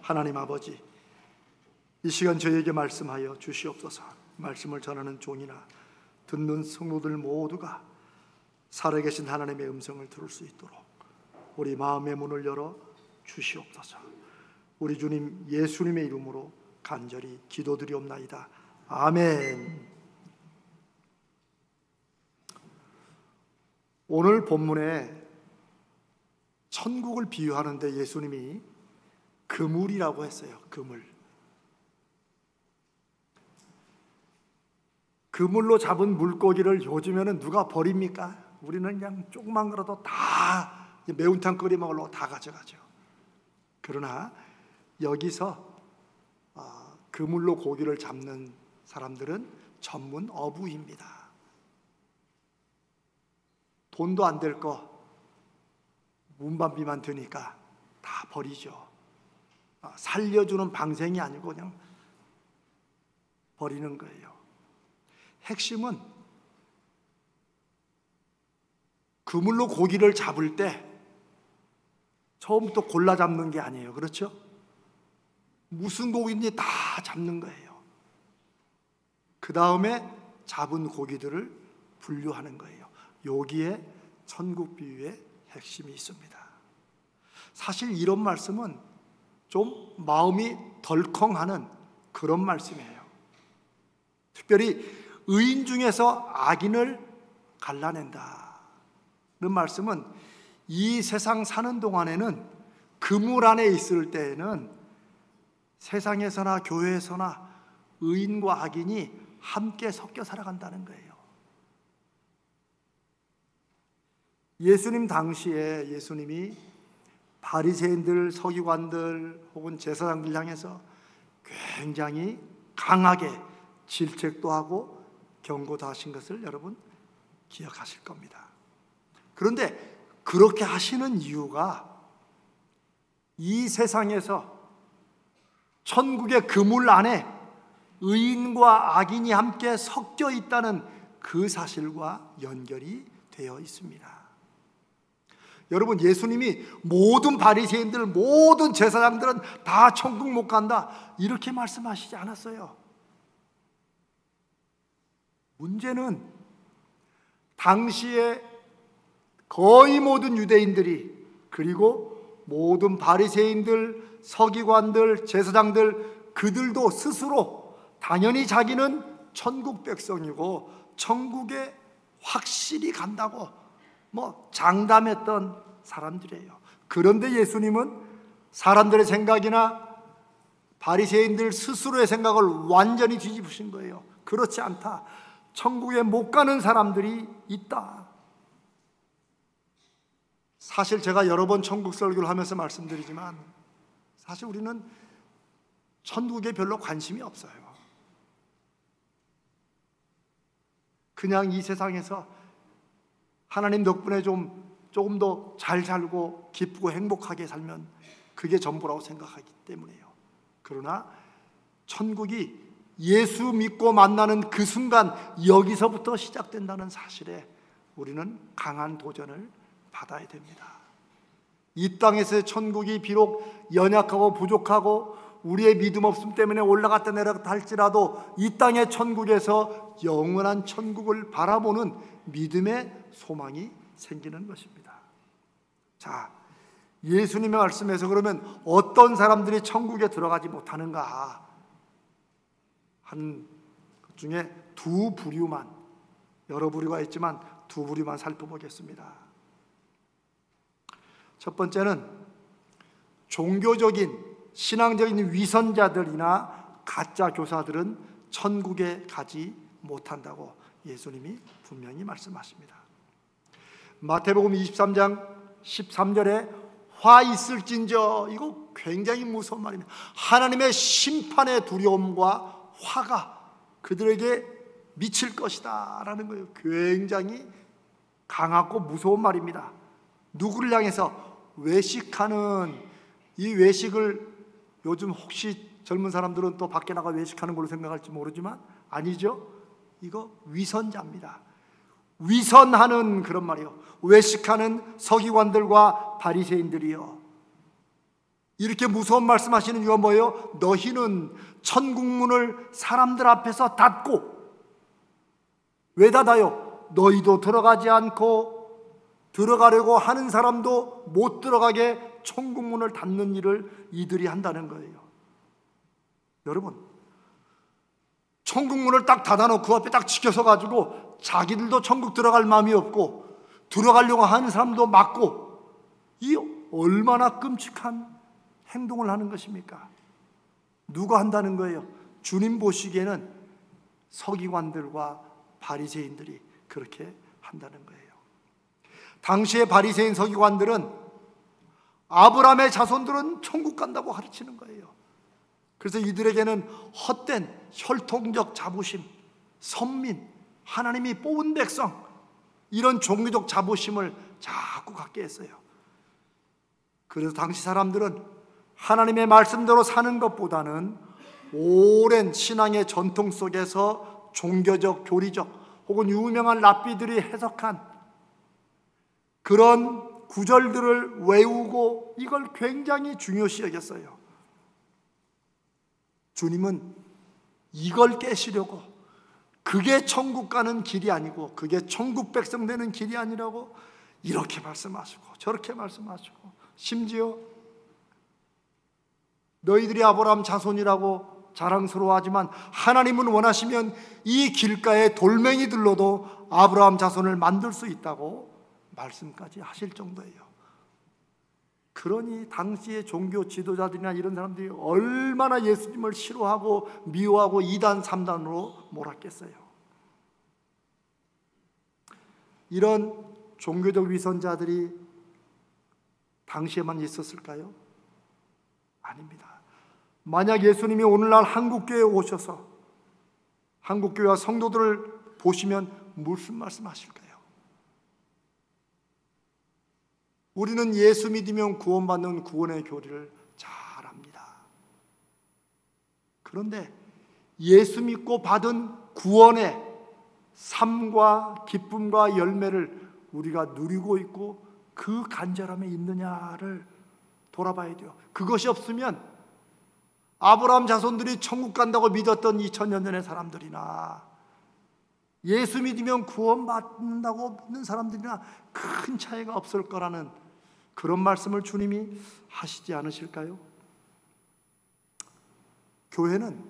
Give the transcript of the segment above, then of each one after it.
하나님 아버지, 이 시간 저희에게 말씀하여 주시옵소서. 말씀을 전하는 종이나 듣는 성도들 모두가 살아계신 하나님의 음성을 들을 수 있도록 우리 마음의 문을 열어 주시옵소서. 우리 주님 예수님의 이름으로 간절히 기도드리옵나이다. 아멘. 오늘 본문에 천국을 비유하는데 예수님이 그물이라고 했어요. 그물로 잡은 물고기를 요즘에는 누가 버립니까? 우리는 그냥 조금만 걸어도 다 매운탕 끓여 먹으려고 다 가져가죠. 그러나 여기서 그물로 고기를 잡는 사람들은 전문 어부입니다. 돈도 안 될 거 운반비만 드니까 다 버리죠. 살려주는 방생이 아니고 그냥 버리는 거예요. 핵심은 그물로 고기를 잡을 때 처음부터 골라 잡는 게 아니에요. 그렇죠? 무슨 고기인지 다 잡는 거예요. 그 다음에 잡은 고기들을 분류하는 거예요. 여기에 천국 비유의 핵심이 있습니다. 사실 이런 말씀은 좀 마음이 덜컹하는 그런 말씀이에요. 특별히 의인 중에서 악인을 갈라낸다는 말씀은 이 세상 사는 동안에는 그물 안에 있을 때에는 세상에서나 교회에서나 의인과 악인이 함께 섞여 살아간다는 거예요. 예수님 당시에 예수님이 바리새인들, 서기관들 혹은 제사장들 향해서 굉장히 강하게 질책도 하고 경고도 하신 것을 여러분 기억하실 겁니다. 그런데 그렇게 하시는 이유가 이 세상에서 천국의 그물 안에 의인과 악인이 함께 섞여 있다는 그 사실과 연결이 되어 있습니다. 여러분, 예수님이 모든 바리새인들, 모든 제사장들은 다 천국 못 간다 이렇게 말씀하시지 않았어요. 문제는 당시에 거의 모든 유대인들이, 그리고 모든 바리새인들, 서기관들, 제사장들, 그들도 스스로 당연히 자기는 천국 백성이고 천국에 확실히 간다고 장담했던 사람들이에요. 그런데 예수님은 사람들의 생각이나 바리새인들 스스로의 생각을 완전히 뒤집으신 거예요. 그렇지 않다. 천국에 못 가는 사람들이 있다. 사실 제가 여러 번 천국 설교를 하면서 말씀드리지만 사실 우리는 천국에 별로 관심이 없어요. 그냥 이 세상에서 하나님 덕분에 조금 더 잘 살고 기쁘고 행복하게 살면 그게 전부라고 생각하기 때문에요. 그러나 천국이 예수 믿고 만나는 그 순간 여기서부터 시작된다는 사실에 우리는 강한 도전을 받아야 됩니다. 이 땅에서의 천국이 비록 연약하고 부족하고 우리의 믿음 없음 때문에 올라갔다 내려갔다 할지라도 이 땅의 천국에서 영원한 천국을 바라보는 믿음의 소망이 생기는 것입니다. 자, 예수님의 말씀에서 그러면 어떤 사람들이 천국에 들어가지 못하는가 한 것 중에 두 부류만, 여러 부류가 있지만 두 부류만 살펴보겠습니다. 첫 번째는 종교적인 신앙적인 위선자들이나 가짜 교사들은 천국에 가지 못한다고 예수님이 분명히 말씀하십니다. 마태복음 23장 13절에 화 있을진저, 이거 굉장히 무서운 말입니다. 하나님의 심판의 두려움과 화가 그들에게 미칠 것이다 라는 거예요. 굉장히 강하고 무서운 말입니다. 누구를 향해서? 외식하는, 이 외식을 요즘 혹시 젊은 사람들은 또 밖에 나가 외식하는 걸로 생각할지 모르지만 아니죠. 이거 위선자입니다. 위선하는 그런 말이요. 외식하는 서기관들과 바리새인들이요. 이렇게 무서운 말씀하시는 이유가 뭐예요? 너희는 천국문을 사람들 앞에서 닫고, 왜 닫아요? 너희도 들어가지 않고 들어가려고 하는 사람도 못 들어가게 천국문을 닫는 일을 이들이 한다는 거예요. 여러분, 천국문을 딱 닫아놓고 그 앞에 딱 지켜서 가지고 자기들도 천국 들어갈 마음이 없고 들어가려고 하는 사람도 막고, 이 얼마나 끔찍한 행동을 하는 것입니까? 누가 한다는 거예요? 주님 보시기에는 서기관들과 바리새인들이 그렇게 한다는 거예요. 당시의 바리새인 서기관들은 아브라함의 자손들은 천국 간다고 가르치는 거예요. 그래서 이들에게는 헛된 혈통적 자부심, 선민, 하나님이 뽑은 백성, 이런 종교적 자부심을 자꾸 갖게 했어요. 그래서 당시 사람들은 하나님의 말씀대로 사는 것보다는 오랜 신앙의 전통 속에서 종교적, 교리적 혹은 유명한 랍비들이 해석한 그런 구절들을 외우고 이걸 굉장히 중요시 여겼어요. 주님은 이걸 깨시려고, 그게 천국 가는 길이 아니고 그게 천국 백성 되는 길이 아니라고 이렇게 말씀하시고 저렇게 말씀하시고, 심지어 너희들이 아브라함 자손이라고 자랑스러워하지만 하나님은 원하시면 이 길가에 돌멩이들로도 아브라함 자손을 만들 수 있다고 말씀까지 하실 정도예요. 그러니 당시의 종교 지도자들이나 이런 사람들이 얼마나 예수님을 싫어하고 미워하고 2단 3단으로 몰았겠어요. 이런 종교적 위선자들이 당시에만 있었을까요? 아닙니다. 만약 예수님이 오늘날 한국교회에 오셔서 한국교회와 성도들을 보시면 무슨 말씀하실까요? 우리는 예수 믿으면 구원받는 구원의 교리를 잘 압니다. 그런데 예수 믿고 받은 구원의 삶과 기쁨과 열매를 우리가 누리고 있고 그 간절함에 있느냐를 돌아봐야 돼요. 그것이 없으면 아브라함 자손들이 천국 간다고 믿었던 2000년 전의 사람들이나 예수 믿으면 구원받는다고 믿는 사람들이나 큰 차이가 없을 거라는 그런 말씀을 주님이 하시지 않으실까요? 교회는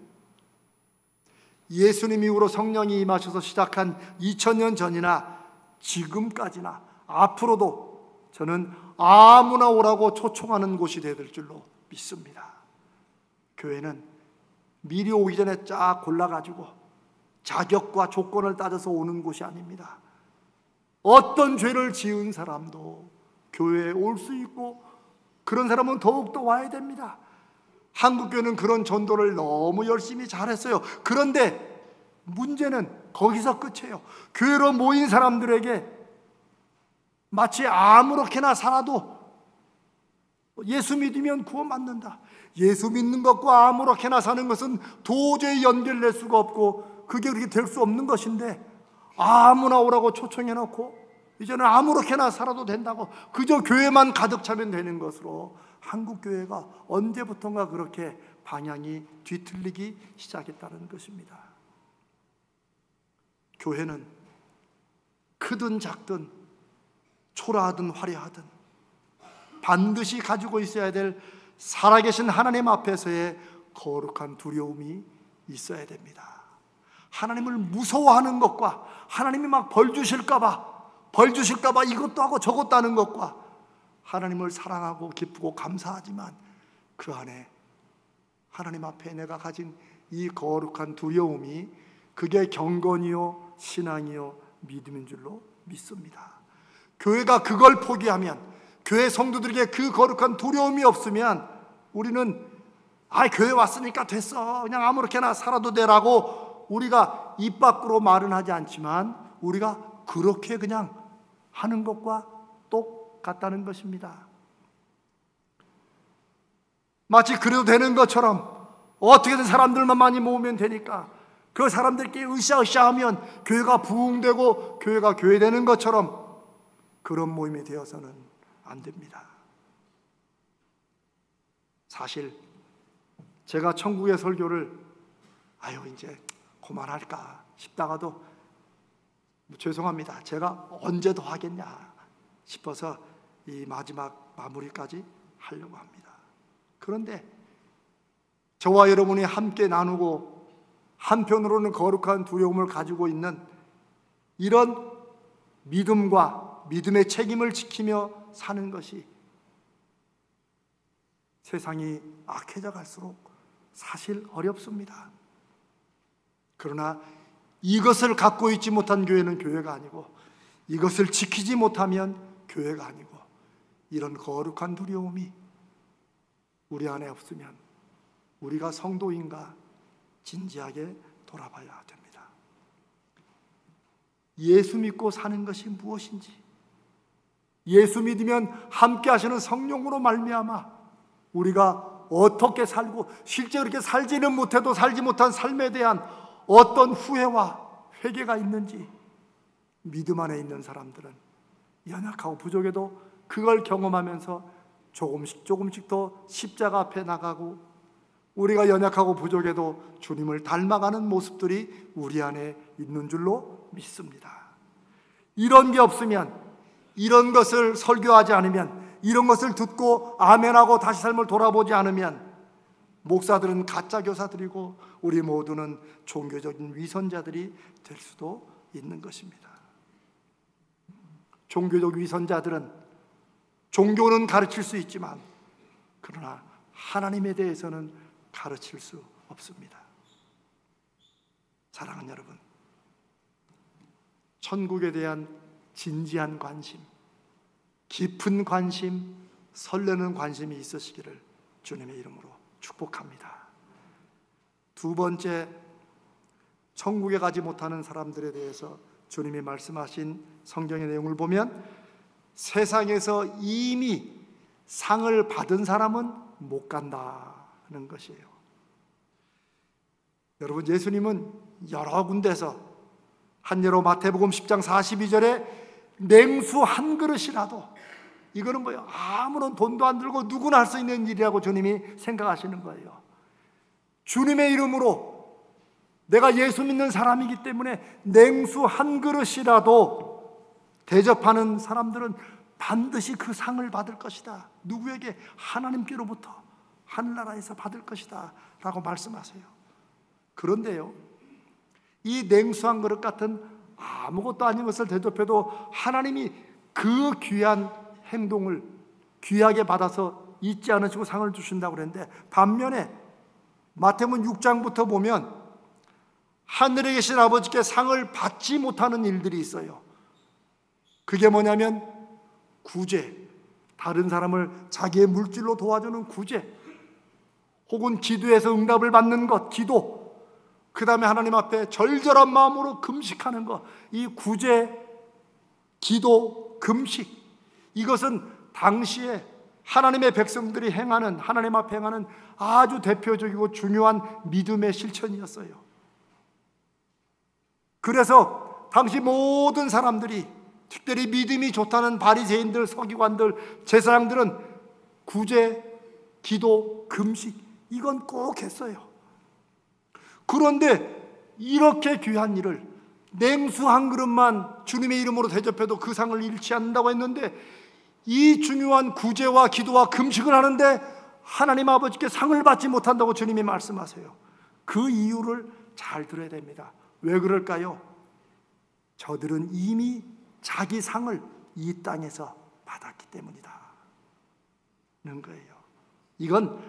예수님 이후로 성령이 임하셔서 시작한 2000년 전이나 지금까지나 앞으로도 저는 아무나 오라고 초청하는 곳이 될 줄로 믿습니다. 교회는 미리 오기 전에 쫙 골라가지고 자격과 조건을 따져서 오는 곳이 아닙니다. 어떤 죄를 지은 사람도 교회에 올 수 있고 그런 사람은 더욱더 와야 됩니다. 한국교회는 그런 전도를 너무 열심히 잘했어요. 그런데 문제는 거기서 끝이에요. 교회로 모인 사람들에게 마치 아무렇게나 살아도 예수 믿으면 구원받는다, 예수 믿는 것과 아무렇게나 사는 것은 도저히 연결될 수가 없고 그게 그렇게 될 수 없는 것인데 아무나 오라고 초청해놓고 이제는 아무렇게나 살아도 된다고 그저 교회만 가득 차면 되는 것으로 한국교회가 언제부턴가 그렇게 방향이 뒤틀리기 시작했다는 것입니다. 교회는 크든 작든 초라하든 화려하든 반드시 가지고 있어야 될 살아계신 하나님 앞에서의 거룩한 두려움이 있어야 됩니다. 하나님을 무서워하는 것과 하나님이 막 벌 주실까봐 이것도 하고 저것도 하는 것과 하나님을 사랑하고 기쁘고 감사하지만 그 안에 하나님 앞에 내가 가진 이 거룩한 두려움이 그게 경건이요 신앙이요 믿음인 줄로 믿습니다. 교회가 그걸 포기하면, 교회 성도들에게 그 거룩한 두려움이 없으면 우리는 교회 왔으니까 됐어, 그냥 아무렇게나 살아도 되라고 우리가 입 밖으로 말은 하지 않지만 우리가 그렇게 그냥 하는 것과 똑같다는 것입니다. 마치 그래도 되는 것처럼 어떻게든 사람들만 많이 모으면 되니까 그 사람들끼리 으쌰으쌰하면 교회가 부흥되고 교회가 교회되는 것처럼 그런 모임이 되어서는 안 됩니다. 사실 제가 천국의 설교를 이제 그만할까 싶다가도 죄송합니다. 제가 언제 더 하겠냐 싶어서 이 마지막 마무리까지 하려고 합니다. 그런데 저와 여러분이 함께 나누고 한편으로는 거룩한 두려움을 가지고 있는 이런 믿음과 믿음의 책임을 지키며 사는 것이 세상이 악해져 갈수록 사실 어렵습니다. 그러나 이것을 갖고 있지 못한 교회는 교회가 아니고, 이것을 지키지 못하면 교회가 아니고, 이런 거룩한 두려움이 우리 안에 없으면 우리가 성도인가 진지하게 돌아봐야 됩니다. 예수 믿고 사는 것이 무엇인지, 예수 믿으면 함께 하시는 성령으로 말미암아 우리가 어떻게 살고, 실제 그렇게 살지는 못해도 살지 못한 삶에 대한 어떤 후회와 회개가 있는지, 믿음 안에 있는 사람들은 연약하고 부족해도 그걸 경험하면서 조금씩 더 십자가 앞에 나가고, 우리가 연약하고 부족해도 주님을 닮아가는 모습들이 우리 안에 있는 줄로 믿습니다. 이런 게 없으면, 이런 것을 설교하지 않으면, 이런 것을 듣고 아멘하고 다시 삶을 돌아보지 않으면 목사들은 가짜 교사들이고 우리 모두는 종교적인 위선자들이 될 수도 있는 것입니다. 종교적 위선자들은 종교는 가르칠 수 있지만 그러나 하나님에 대해서는 가르칠 수 없습니다. 사랑하는 여러분, 천국에 대한 진지한 관심, 깊은 관심, 설레는 관심이 있으시기를 주님의 이름으로 축복합니다. 두 번째, 천국에 가지 못하는 사람들에 대해서 주님이 말씀하신 성경의 내용을 보면 세상에서 이미 상을 받은 사람은 못 간다는 것이에요. 여러분, 예수님은 여러 군데서, 한 예로 마태복음 10장 42절에 냉수 한 그릇이라도, 이거는 뭐예요? 아무런 돈도 안 들고 누구나 할 수 있는 일이라고 주님이 생각하시는 거예요. 주님의 이름으로 내가 예수 믿는 사람이기 때문에 냉수 한 그릇이라도 대접하는 사람들은 반드시 그 상을 받을 것이다. 누구에게? 하나님께로부터, 하늘나라에서 받을 것이다 라고 말씀하세요. 그런데요, 이 냉수 한 그릇 같은 아무것도 아닌 것을 대접해도 하나님이 그 귀한 행동을 귀하게 받아서 잊지 않으시고 상을 주신다고 그랬는데, 반면에 마태복음 6장부터 보면 하늘에 계신 아버지께 상을 받지 못하는 일들이 있어요. 그게 뭐냐면 구제, 다른 사람을 자기의 물질로 도와주는 구제, 혹은 기도에서 응답을 받는 것, 기도, 그 다음에 하나님 앞에 절절한 마음으로 금식하는 것, 이 구제, 기도, 금식, 이것은 당시에 하나님의 백성들이 행하는, 하나님 앞에 행하는 아주 대표적이고 중요한 믿음의 실천이었어요. 그래서 당시 모든 사람들이, 특별히 믿음이 좋다는 바리새인들, 서기관들, 제사장들은 구제, 기도, 금식, 이건 꼭 했어요. 그런데 이렇게 귀한 일을 냉수 한 그릇만 주님의 이름으로 대접해도 그 상을 잃지 않는다고 했는데, 이 중요한 구제와 기도와 금식을 하는데 하나님 아버지께 상을 받지 못한다고 주님이 말씀하세요. 그 이유를 잘 들어야 됩니다. 왜 그럴까요? 저들은 이미 자기 상을 이 땅에서 받았기 때문이다 는 거예요. 이건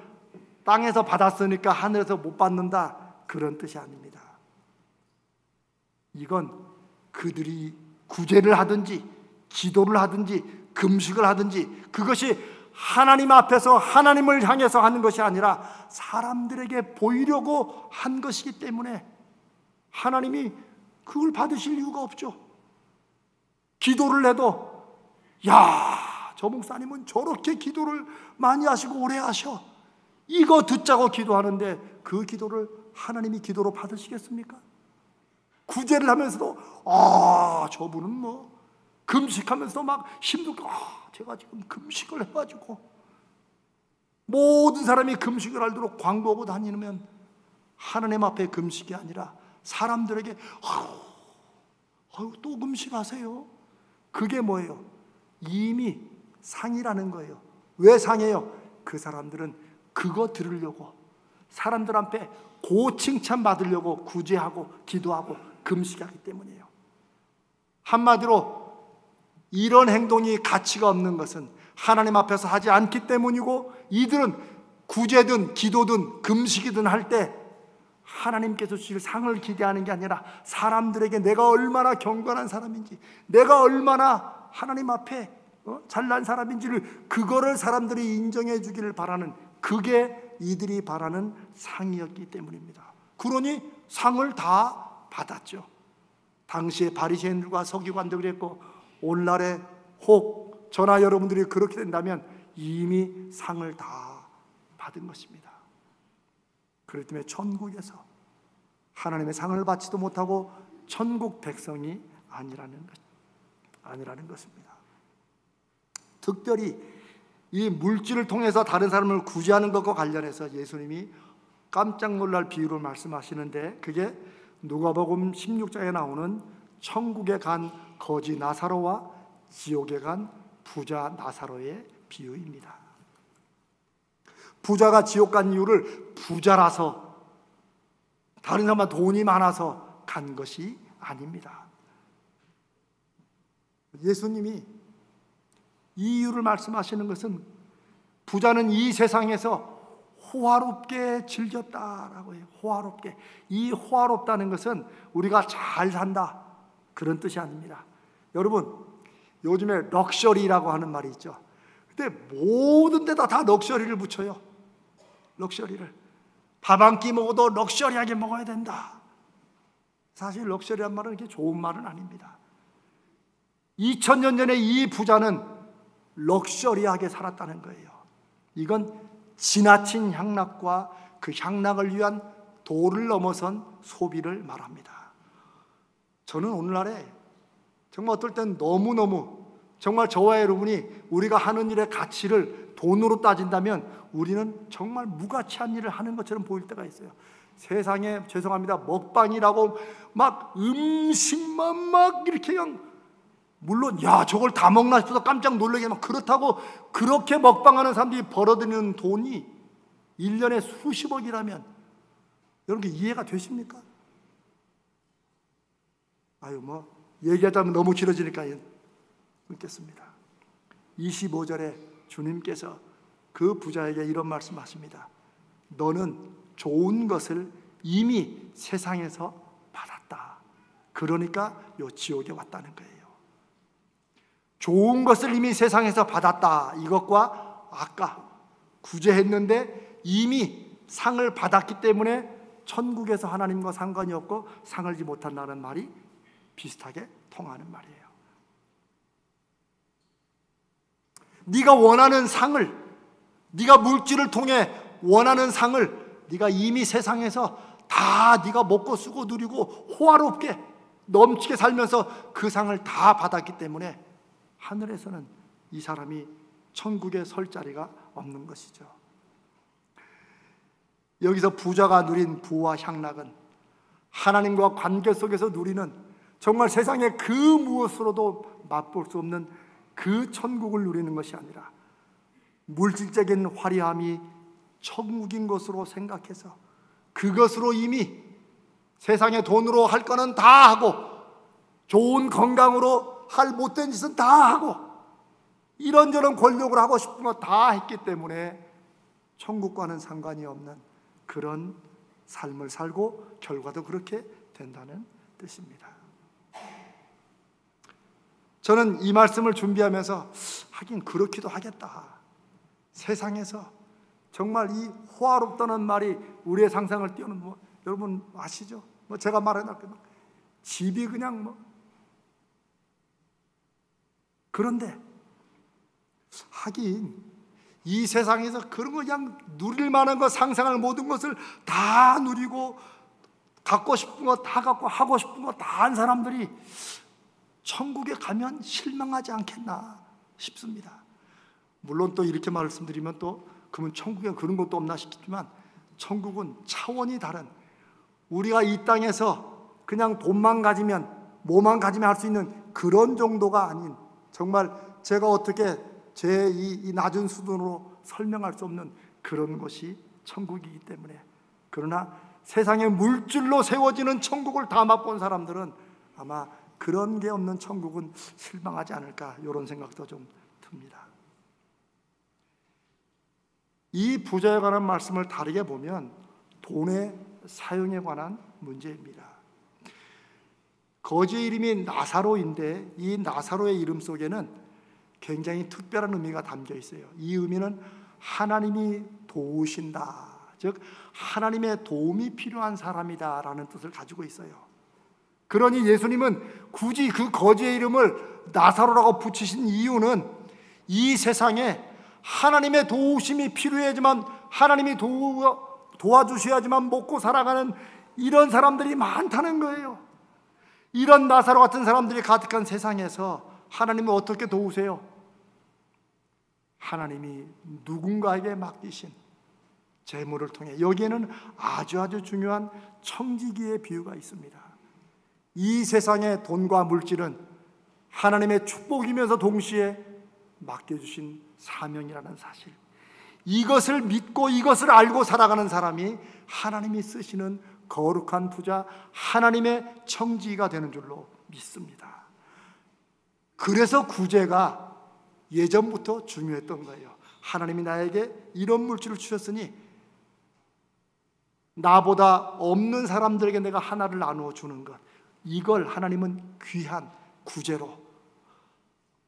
땅에서 받았으니까 하늘에서 못 받는다, 그런 뜻이 아닙니다. 이건 그들이 구제를 하든지 기도를 하든지 금식을 하든지 그것이 하나님 앞에서 하나님을 향해서 하는 것이 아니라 사람들에게 보이려고 한 것이기 때문에 하나님이 그걸 받으실 이유가 없죠. 기도를 해도, 야, 저 목사님은 저렇게 기도를 많이 하시고 오래 하셔, 이거 듣자고 기도하는데 그 기도를 하나님이 기도로 받으시겠습니까? 구제를 하면서도 저분은 뭐 금식하면서 막 힘들고, 제가 지금 금식을 해가지고, 모든 사람이 금식을 알도록 광고하고 다니면 하나님 앞에 금식이 아니라 사람들에게 또 금식하세요. 그게 뭐예요? 이미 상이라는 거예요. 왜 상해요? 그 사람들은 그거 들으려고, 사람들 앞에 고칭찬 받으려고 구제하고 기도하고 금식하기 때문이에요. 한마디로 이런 행동이 가치가 없는 것은 하나님 앞에서 하지 않기 때문이고, 이들은 구제든 기도든 금식이든 할 때 하나님께서 주실 상을 기대하는 게 아니라 사람들에게 내가 얼마나 경건한 사람인지, 내가 얼마나 하나님 앞에 잘난 사람인지를, 그거를 사람들이 인정해 주기를 바라는, 그게 이들이 바라는 상이었기 때문입니다. 그러니 상을 다 받았죠. 당시에 바리새인들과 서기관들이 그랬고, 오늘날에 혹 저나 여러분들이 그렇게 된다면 이미 상을 다 받은 것입니다. 그렇기 때문에 천국에서 하나님의 상을 받지도 못하고 천국 백성이 아니라는 것입니다. 특별히 이 물질을 통해서 다른 사람을 구제하는 것과 관련해서 예수님이 깜짝 놀랄 비유를 말씀하시는데, 그게 누가복음 16장에 나오는 천국에 간 거지 나사로와 지옥에 간 부자 나사로의 비유입니다. 부자가 지옥 간 이유를 부자라서, 다른 사람보다 돈이 많아서 간 것이 아닙니다. 예수님이 이 이유를 말씀하시는 것은 부자는 이 세상에서 호화롭게 즐겼다라고 해요. 호화롭게. 이 호화롭다는 것은 우리가 잘 산다, 그런 뜻이 아닙니다. 여러분, 요즘에 럭셔리라고 하는 말이 있죠. 근데 모든 데다 다 럭셔리를 붙여요. 럭셔리를. 밥 한 끼 먹어도 럭셔리하게 먹어야 된다. 사실 럭셔리한 말은 그렇게 좋은 말은 아닙니다. 2000년 전에 이 부자는 럭셔리하게 살았다는 거예요. 이건 지나친 향락과 그 향락을 위한 도를 넘어선 소비를 말합니다. 저는 오늘날에 정말 어떨 땐 너무너무, 정말 저와 여러분이 우리가 하는 일의 가치를 돈으로 따진다면 우리는 정말 무가치한 일을 하는 것처럼 보일 때가 있어요. 세상에, 죄송합니다, 먹방이라고 막 음식만 막 이렇게 그냥, 물론 야 저걸 다 먹나 싶어서 깜짝 놀라게 막, 그렇다고 그렇게 먹방하는 사람들이 벌어들이는 돈이 1년에 수십억이라면 여러분 이해가 되십니까? 얘기하자면 너무 길어지니까 끊겠습니다. 25절에 주님께서 그 부자에게 이런 말씀하십니다. 너는 좋은 것을 이미 세상에서 받았다. 그러니까 요 지옥에 왔다는 거예요. 좋은 것을 이미 세상에서 받았다, 이것과 아까 구제했는데 이미 상을 받았기 때문에 천국에서 하나님과 상관이 없고 상을 주지 못한다는 말이 비슷하게 통하는 말이에요. 네가 원하는 상을, 네가 물질을 통해 원하는 상을 네가 이미 세상에서 다 네가 먹고 쓰고 누리고 호화롭게 넘치게 살면서 그 상을 다 받았기 때문에 하늘에서는 이 사람이 천국에 설 자리가 없는 것이죠. 여기서 부자가 누린 부와 향락은 하나님과 관계 속에서 누리는, 정말 세상의 그 무엇으로도 맛볼 수 없는 그 천국을 누리는 것이 아니라 물질적인 화려함이 천국인 것으로 생각해서 그것으로 이미 세상의 돈으로 할 거는 다 하고, 좋은 건강으로 할 못된 짓은 다 하고, 이런저런 권력을 하고 싶은 거 다 했기 때문에 천국과는 상관이 없는 그런 삶을 살고 결과도 그렇게 된다는 뜻입니다. 저는 이 말씀을 준비하면서 하긴 그렇기도 하겠다. 세상에서 정말 이 호화롭다는 말이 우리의 상상을 뛰어넘는, 여러분 아시죠? 제가 말해놨거든요. 집이 그냥 그런데 하긴 이 세상에서 그런 거 그냥 누릴 만한 거, 상상할 모든 것을 다 누리고 갖고 싶은 거 다 갖고 하고 싶은 거 다 한 사람들이 천국에 가면 실망하지 않겠나 싶습니다. 물론 또 이렇게 말씀드리면 또 그러면 천국에 그런 것도 없나 싶지만 천국은 차원이 다른, 우리가 이 땅에서 그냥 돈만 가지면, 뭐만 가지면 할 수 있는 그런 정도가 아닌, 정말 제가 어떻게 제 이 낮은 수준으로 설명할 수 없는 그런 것이 천국이기 때문에. 그러나 세상에 물질로 세워지는 천국을 다 맛본 사람들은 아마 그런 게 없는 천국은 실망하지 않을까, 이런 생각도 좀 듭니다. 이 부자에 관한 말씀을 다르게 보면 돈의 사용에 관한 문제입니다. 거지의 이름이 나사로인데 이 나사로의 이름 속에는 굉장히 특별한 의미가 담겨 있어요. 이 의미는 하나님이 도우신다, 즉 하나님의 도움이 필요한 사람이다라는 뜻을 가지고 있어요. 그러니 예수님은 굳이 그 거지의 이름을 나사로라고 붙이신 이유는 이 세상에 하나님의 도우심이 필요하지만, 하나님이 도와주셔야지만 먹고 살아가는 이런 사람들이 많다는 거예요. 이런 나사로 같은 사람들이 가득한 세상에서 하나님은 어떻게 도우세요? 하나님이 누군가에게 맡기신 재물을 통해. 여기에는 아주 중요한 청지기의 비유가 있습니다. 이 세상의 돈과 물질은 하나님의 축복이면서 동시에 맡겨주신 사명이라는 사실, 이것을 믿고 이것을 알고 살아가는 사람이 하나님이 쓰시는 거룩한 부자, 하나님의 청지기가 되는 줄로 믿습니다. 그래서 구제가 예전부터 중요했던 거예요. 하나님이 나에게 이런 물질을 주셨으니 나보다 없는 사람들에게 내가 하나를 나누어 주는 것, 이걸 하나님은 귀한 구제로,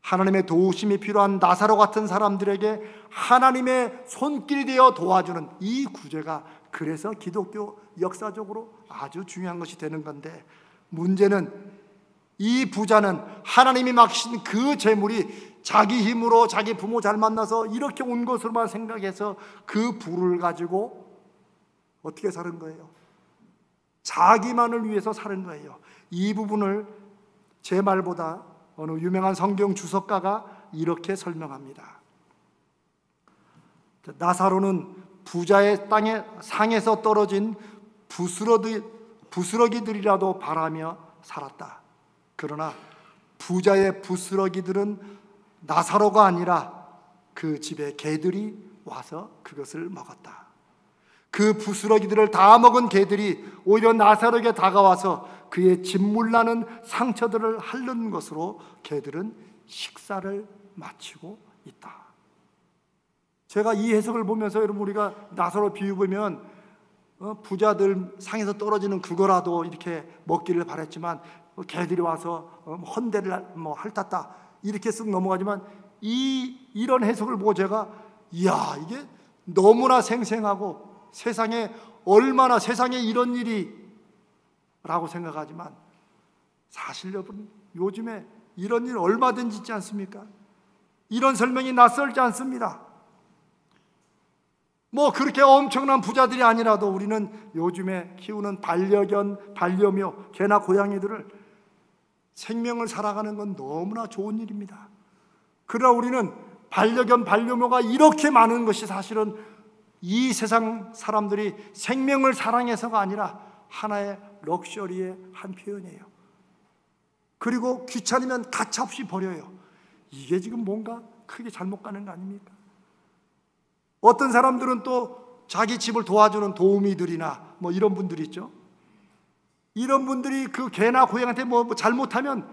하나님의 도우심이 필요한 나사로 같은 사람들에게 하나님의 손길이 되어 도와주는 이 구제가, 그래서 기독교 역사적으로 아주 중요한 것이 되는 건데, 문제는 이 부자는 하나님이 맡기신 그 재물이 자기 힘으로 자기 부모 잘 만나서 이렇게 온 것으로만 생각해서 그 부를 가지고 어떻게 사는 거예요? 자기만을 위해서 사는 거예요. 이 부분을 제 말보다 어느 유명한 성경 주석가가 이렇게 설명합니다. 나사로는 부자의 땅에 상에서 떨어진 부스러기들이라도 바라며 살았다. 그러나 부자의 부스러기들은 나사로가 아니라 그 집에 개들이 와서 그것을 먹었다. 그 부스러기들을 다 먹은 개들이 오히려 나사로에게 다가와서 그의 짓물나는 상처들을 핥는 것으로 개들은 식사를 마치고 있다. 제가 이 해석을 보면서 여러분, 우리가 나사로 비유 보면 부자들 상에서 떨어지는 그거라도 이렇게 먹기를 바랬지만 개들이 와서 헌대를 핥았다 이렇게 쓱 넘어가지만, 이런 해석을 보고 제가 이야, 이게 너무나 생생하고 세상에 얼마나, 세상에 이런 일이 라고 생각하지만 사실 여러분, 요즘에 이런 일 얼마든지 있지 않습니까? 이런 설명이 낯설지 않습니다. 뭐 그렇게 엄청난 부자들이 아니라도 우리는 요즘에 키우는 반려견, 반려묘, 개나 고양이들을 생명을 살아가는 건 너무나 좋은 일입니다. 그러나 우리는 반려견, 반려묘가 이렇게 많은 것이 사실은 이 세상 사람들이 생명을 사랑해서가 아니라 하나의 럭셔리의 한 표현이에요. 그리고 귀찮으면 가차없이 버려요. 이게 지금 뭔가 크게 잘못 가는 거 아닙니까? 어떤 사람들은 또 자기 집을 도와주는 도우미들이나 뭐 이런 분들이 있죠. 이런 분들이 그 개나 고양이한테 뭐 잘못하면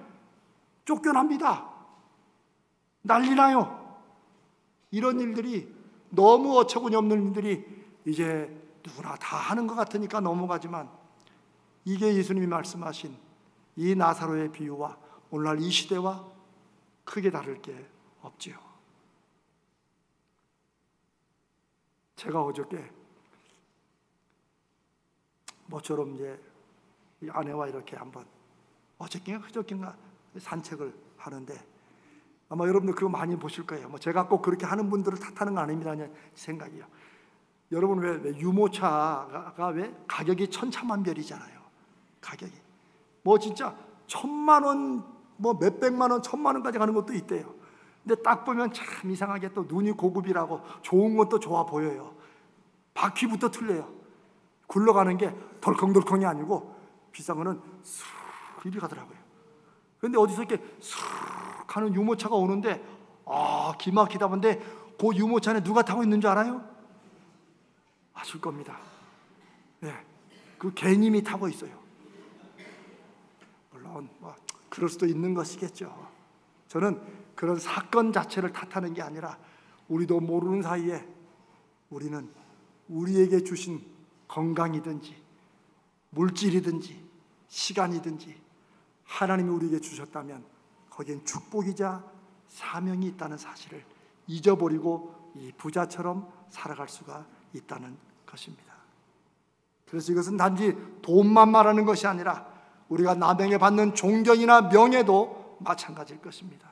쫓겨납니다. 난리 나요. 이런 일들이, 너무 어처구니 없는 일들이 이제 누구나 다 하는 것 같으니까 넘어가지만, 이게 예수님이 말씀하신 이 나사로의 비유와 오늘날 이 시대와 크게 다를 게 없지요. 제가 어저께 모처럼 이제 아내와 이렇게 한번 어저께인가 그저께인가 산책을 하는데, 아마 여러분들 그거 많이 보실 거예요. 뭐 제가 꼭 그렇게 하는 분들을 탓하는 거 아닙니다. 그냥 생각이요. 여러분 왜 유모차가 왜 가격이 천차만별이잖아요. 가격이 뭐 진짜 1,000만 원, 뭐 몇백만 원, 1,000만 원까지 가는 것도 있대요. 근데 딱 보면 참 이상하게 또 눈이 고급이라고 좋은 것도 좋아 보여요. 바퀴부터 틀려요. 굴러가는 게 덜컹덜컹이 아니고 비싼 거는 쑥 이리 가더라고요. 그런데 어디서 이렇게 쑥 하는 유모차가 오는데 기막히다 본데 그 유모차 안에 누가 타고 있는 줄 알아요? 아실 겁니다. 네, 그 개님이 타고 있어요. 물론 그럴 수도 있는 것이겠죠. 저는 그런 사건 자체를 탓하는 게 아니라 우리도 모르는 사이에 우리는 우리에게 주신 건강이든지 물질이든지 시간이든지 하나님이 우리에게 주셨다면 거기엔 축복이자 사명이 있다는 사실을 잊어버리고 이 부자처럼 살아갈 수가 있다는 것입니다. 그래서 이것은 단지 돈만 말하는 것이 아니라 우리가 남에게 받는 존경이나 명예도 마찬가지일 것입니다.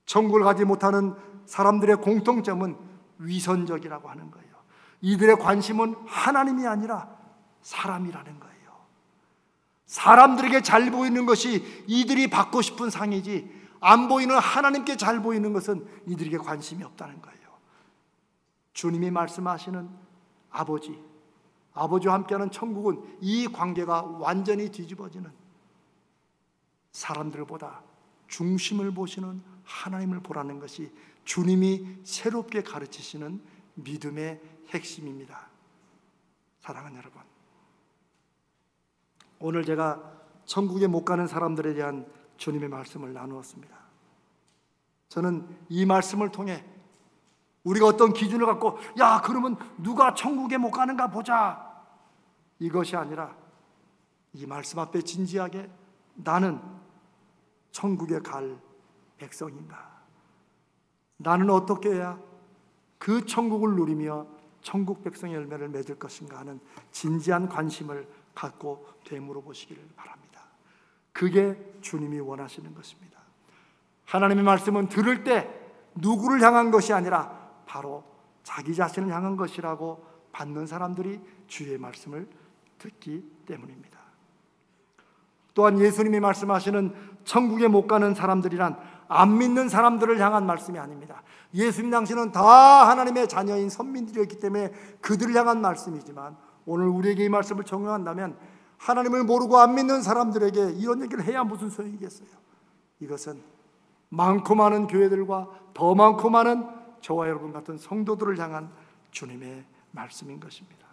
천국을 가지 못하는 사람들의 공통점은 위선적이라고 하는 거예요. 이들의 관심은 하나님이 아니라 사람이라는 거예요. 사람들에게 잘 보이는 것이 이들이 받고 싶은 상이지 안 보이는 하나님께 잘 보이는 것은 이들에게 관심이 없다는 거예요. 주님이 말씀하시는 아버지와 함께하는 천국은 이 관계가 완전히 뒤집어지는, 사람들보다 중심을 보시는 하나님을 보라는 것이 주님이 새롭게 가르치시는 믿음의 핵심입니다. 사랑하는 여러분, 오늘 제가 천국에 못 가는 사람들에 대한 주님의 말씀을 나누었습니다. 저는 이 말씀을 통해 우리가 어떤 기준을 갖고 그러면 누가 천국에 못 가는가 보자, 이것이 아니라 이 말씀 앞에 진지하게 나는 천국에 갈 백성인가, 나는 어떻게 해야 그 천국을 누리며 천국 백성의 열매를 맺을 것인가 하는 진지한 관심을 갖고 되물어 보시기를 바랍니다. 그게 주님이 원하시는 것입니다. 하나님의 말씀은 들을 때 누구를 향한 것이 아니라 바로 자기 자신을 향한 것이라고 받는 사람들이 주의 말씀을 듣기 때문입니다. 또한 예수님이 말씀하시는 천국에 못 가는 사람들이란 안 믿는 사람들을 향한 말씀이 아닙니다. 예수님 당시는 다 하나님의 자녀인 선민들이었기 때문에 그들을 향한 말씀이지만 오늘 우리에게 이 말씀을 적용한다면 하나님을 모르고 안 믿는 사람들에게 이런 얘기를 해야 무슨 소용이겠어요? 이것은 많고 많은 교회들과 더 많고 많은 저와 여러분 같은 성도들을 향한 주님의 말씀인 것입니다.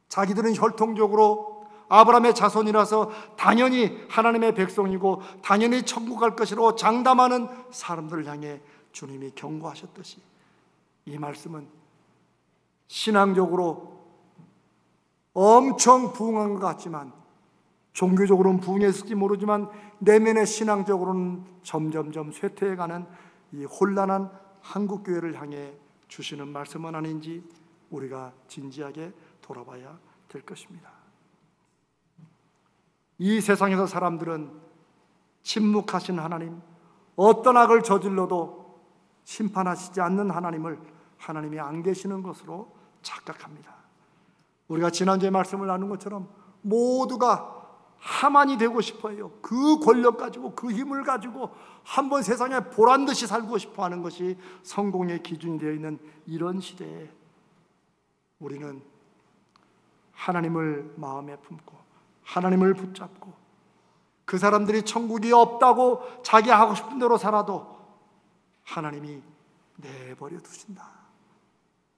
자기들은 혈통적으로 아브라함의 자손이라서 당연히 하나님의 백성이고 당연히 천국 갈 것이라고 장담하는 사람들을 향해 주님이 경고하셨듯이 이 말씀은 신앙적으로 엄청 부흥한 것 같지만 종교적으로는 부흥했을지 모르지만 내면의 신앙적으로는 점점점 쇠퇴해가는 이 혼란한 한국교회를 향해 주시는 말씀은 아닌지 우리가 진지하게 돌아봐야 될 것입니다. 이 세상에서 사람들은 침묵하신 하나님, 어떤 악을 저질러도 심판하시지 않는 하나님을 하나님이 안 계시는 것으로 착각합니다. 우리가 지난주에 말씀을 나눈 것처럼 모두가 하만이 되고 싶어요. 그 권력 가지고 그 힘을 가지고 한번 세상에 보란듯이 살고 싶어 하는 것이 성공의 기준이 되어 있는 이런 시대에 우리는 하나님을 마음에 품고 하나님을 붙잡고 그 사람들이 천국이 없다고 자기 하고 싶은 대로 살아도 하나님이 내버려 두신다.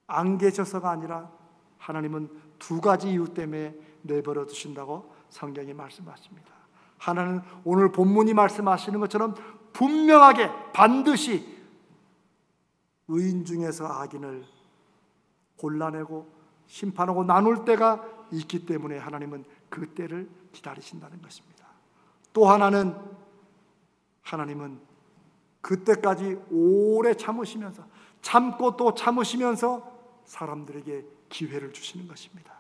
안 계셔서가 아니라 하나님은 두 가지 이유 때문에 내버려 두신다고 성경이 말씀하십니다. 하나는 오늘 본문이 말씀하시는 것처럼 분명하게 반드시 의인 중에서 악인을 골라내고 심판하고 나눌 때가 있기 때문에 하나님은 그 때를 기다리신다는 것입니다. 또 하나는 하나님은 그때까지 오래 참으시면서 참고 또 참으시면서 사람들에게 기회를 주시는 것입니다.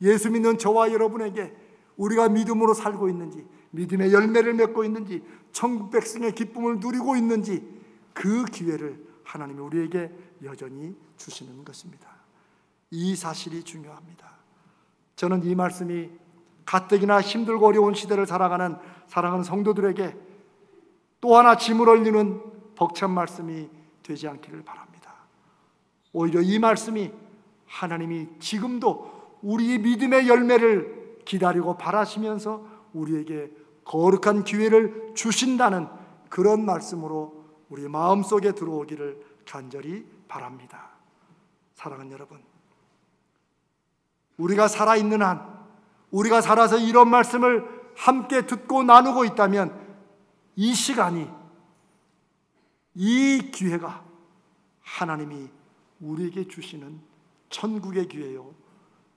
예수 믿는 저와 여러분에게 우리가 믿음으로 살고 있는지, 믿음의 열매를 맺고 있는지, 천국 백성의 기쁨을 누리고 있는지 그 기회를 하나님이 우리에게 여전히 주시는 것입니다. 이 사실이 중요합니다. 저는 이 말씀이 가뜩이나 힘들고 어려운 시대를 살아가는 사랑하는 성도들에게 또 하나 짐을 올리는 벅찬 말씀이 되지 않기를 바랍니다. 오히려 이 말씀이 하나님이 지금도 우리의 믿음의 열매를 기다리고 바라시면서 우리에게 거룩한 기회를 주신다는 그런 말씀으로 우리 마음속에 들어오기를 간절히 바랍니다. 사랑하는 여러분, 우리가 살아있는 한, 우리가 살아서 이런 말씀을 함께 듣고 나누고 있다면 이 시간이, 이 기회가 하나님이 우리에게 주시는 천국의 기회요,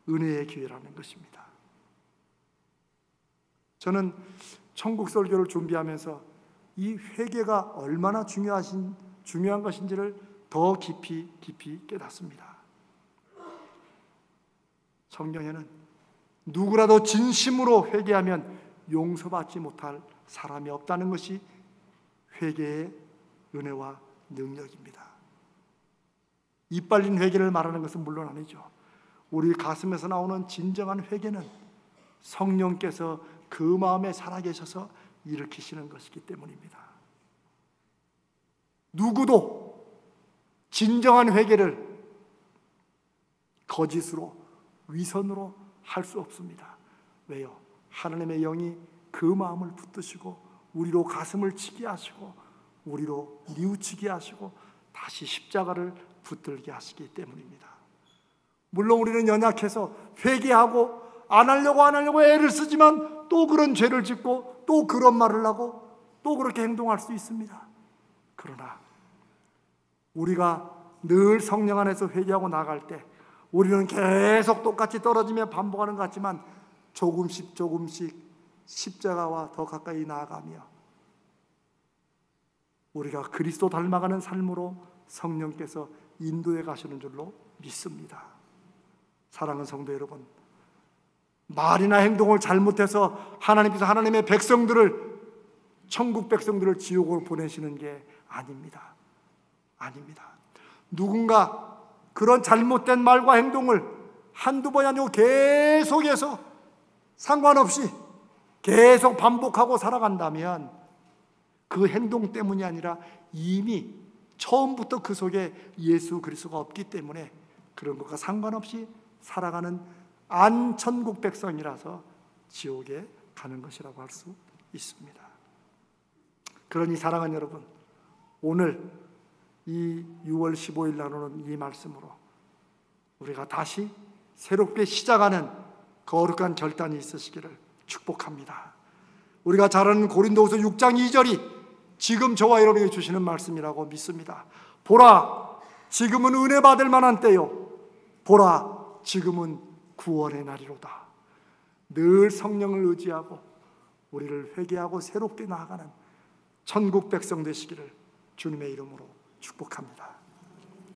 은혜의 기회라는 것입니다. 저는 천국 설교를 준비하면서 이 회개가 얼마나 중요한 것인지를 더 깊이 깨닫습니다. 성경에는 누구라도 진심으로 회개하면 용서받지 못할 사람이 없다는 것이 회개의 은혜와 능력입니다. 이빨린 회개를 말하는 것은 물론 아니죠. 우리 가슴에서 나오는 진정한 회개는 성령께서 그 마음에 살아계셔서 일으키시는 것이기 때문입니다. 누구도 진정한 회개를 거짓으로, 위선으로 할 수 없습니다. 왜요? 하나님의 영이 그 마음을 붙드시고 우리로 가슴을 치게 하시고 우리로 뉘우치게 하시고 다시 십자가를 붙들게 하시기 때문입니다. 물론 우리는 연약해서 회개하고 안 하려고 애를 쓰지만 또 그런 죄를 짓고 또 그런 말을 하고 또 그렇게 행동할 수 있습니다. 그러나 우리가 늘 성령 안에서 회개하고 나갈 때 우리는 계속 똑같이 떨어지며 반복하는 것 같지만 조금씩 십자가와 더 가까이 나아가며 우리가 그리스도 닮아가는 삶으로 성령께서 인도해 가시는 줄로 믿습니다. 사랑하는 성도 여러분, 말이나 행동을 잘못해서 하나님께서 하나님의 백성들을, 천국 백성들을 지옥으로 보내시는 게 아닙니다. 누군가 그런 잘못된 말과 행동을 한두 번이 아니고 계속해서 상관없이 계속 반복하고 살아간다면 그 행동 때문이 아니라 이미 처음부터 그 속에 예수 그리스도가 없기 때문에 그런 것과 상관없이 살아가는 안천국 백성이라서 지옥에 가는 것이라고 할 수 있습니다. 그러니 사랑하는 여러분, 오늘 이 6월 15일 나누는 이 말씀으로 우리가 다시 새롭게 시작하는 거룩한 결단이 있으시기를 축복합니다. 우리가 잘 아는 고린도후서 6장 2절이 지금 저와 여러분에게 주시는 말씀이라고 믿습니다. 보라, 지금은 은혜 받을 만한 때요, 보라, 지금은 구원의 날이로다. 늘 성령을 의지하고 우리를 회개하고 새롭게 나아가는 천국 백성 되시기를 주님의 이름으로 축복합니다.